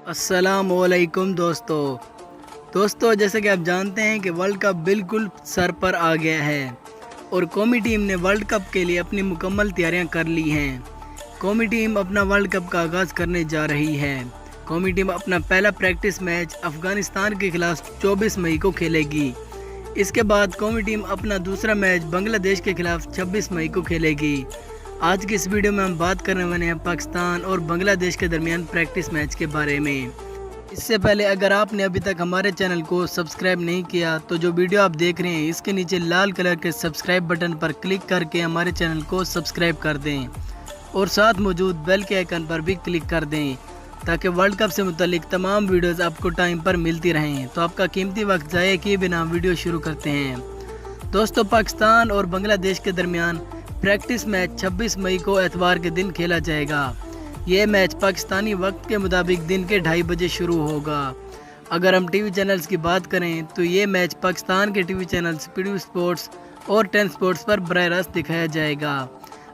السلام علیکم دوستو جیسے کہ آپ جانتے ہیں کہ ورلڈ کپ بالکل سر پر آ گیا ہے اور قومی ٹیم نے ورلڈ کپ کے لیے اپنی مکمل تیاریاں کر لی ہیں۔ قومی ٹیم اپنا ورلڈ کپ کا آغاز کرنے جا رہی ہے۔ قومی ٹیم اپنا پہلا پریکٹس میچ افغانستان کے خلاف 24 مئی کو کھیلے گی۔ اس کے بعد قومی ٹیم اپنا دوسرا میچ بنگلہ دیش کے خلاف 26 مئی کو کھیلے گی۔ آج کی اس ویڈیو میں ہم بات کرنے والے ہیں پاکستان اور بنگلہ دیش کے درمیان پریکٹس میچ کے بارے میں۔ اس سے پہلے اگر آپ نے ابھی تک ہمارے چینل کو سبسکرائب نہیں کیا تو جو ویڈیو آپ دیکھ رہے ہیں اس کے نیچے لال کلر کے سبسکرائب بٹن پر کلک کر کے ہمارے چینل کو سبسکرائب کر دیں اور ساتھ موجود بیل کے آئیکن پر بھی کلک کر دیں تاکہ ورلڈ کپ سے متعلق تمام ویڈیوز آپ کو ٹائم پر ملتی رہیں۔ تو آپ کا قیمتی وقت ضائع کیے بنا ویڈیو شروع کرتے ہیں۔ دوستو، پاکستان اور بنگلہ دیش کے درمیان پریکٹس میچ 26 مئی کو اتوار کے دن کھیلا جائے گا۔ یہ میچ پاکستانی وقت کے مطابق دن کے 2:30 بجے شروع ہوگا۔ اگر ہم ٹی وی چینلز کی بات کریں تو یہ میچ پاکستان کے T V channel speed sports اور 10 سپورٹس پر براہ راست دکھایا جائے گا۔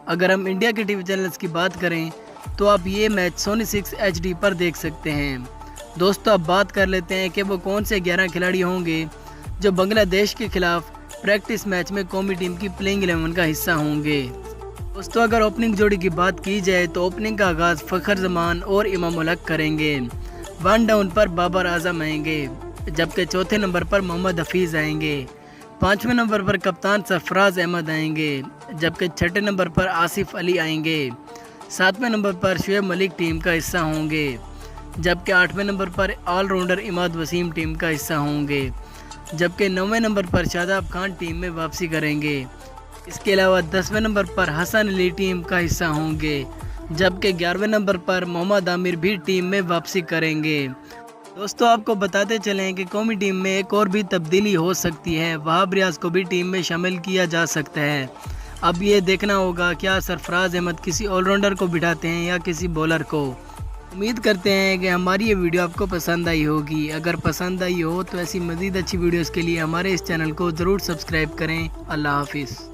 اگر ہم انڈیا کے ٹی وی چینلز کی بات کریں تو آپ یہ میچ سونی 6 HD پر دیکھ سکتے ہیں۔ دوستو، اب بات کر لیتے ہیں کہ وہ کون سے 11 کھلاڑی ہوں گے جو بنگلہ دیش کے خلاف پریکٹس میچ میں قومی ٹیم کی پلینگ 11 کا حصہ ہوں گے۔ دوستو، اگر اوپننگ جوڑی کی بات کی جائے تو اوپننگ کا آغاز فخر زمان اور امام الحق کریں گے۔ 1 ڈاؤن پر بابر اعظم آئیں گے، جبکہ چوتھے نمبر پر محمد حفیظ آئیں گے۔ 5ویں نمبر پر کپتان سرفراز احمد آئیں گے، جبکہ 6 نمبر پر آصف علی آئیں گے۔ 7ویں نمبر پر شعیب ملک ٹیم کا حصہ ہوں گے، جبکہ 8ویں نمبر پر all rounder Imad Wasim team کا حصہ ہوں گے، جبکہ 9ویں نمبر پر شاداب خان ٹیم میں واپسی کریں گے۔ اس کے علاوہ 10ویں نمبر پر حسن علی ٹیم کا حصہ ہوں گے، جبکہ 11ویں نمبر پر محمد عامر بھی ٹیم میں واپسی کریں گے۔ دوستو، آپ کو بتاتے چلیں کہ قومی ٹیم میں ایک اور بھی تبدیلی ہو سکتی ہے، وہاب ریاض کو بھی ٹیم میں شامل کیا جا سکتا ہے۔ اب یہ دیکھنا ہوگا کیا سرفراز احمد کسی آل راؤنڈر کو بٹھاتے ہیں یا کسی بولر کو۔ امید کرتے ہیں کہ ہماری یہ ویڈیو آپ کو پسند آئی ہوگی۔ اگر پسند آئی ہو تو ایسی مزید اچھی ویڈیوز کے لیے ہمارے اس چینل کو ضرور سبسکرائب کریں۔ اللہ حافظ۔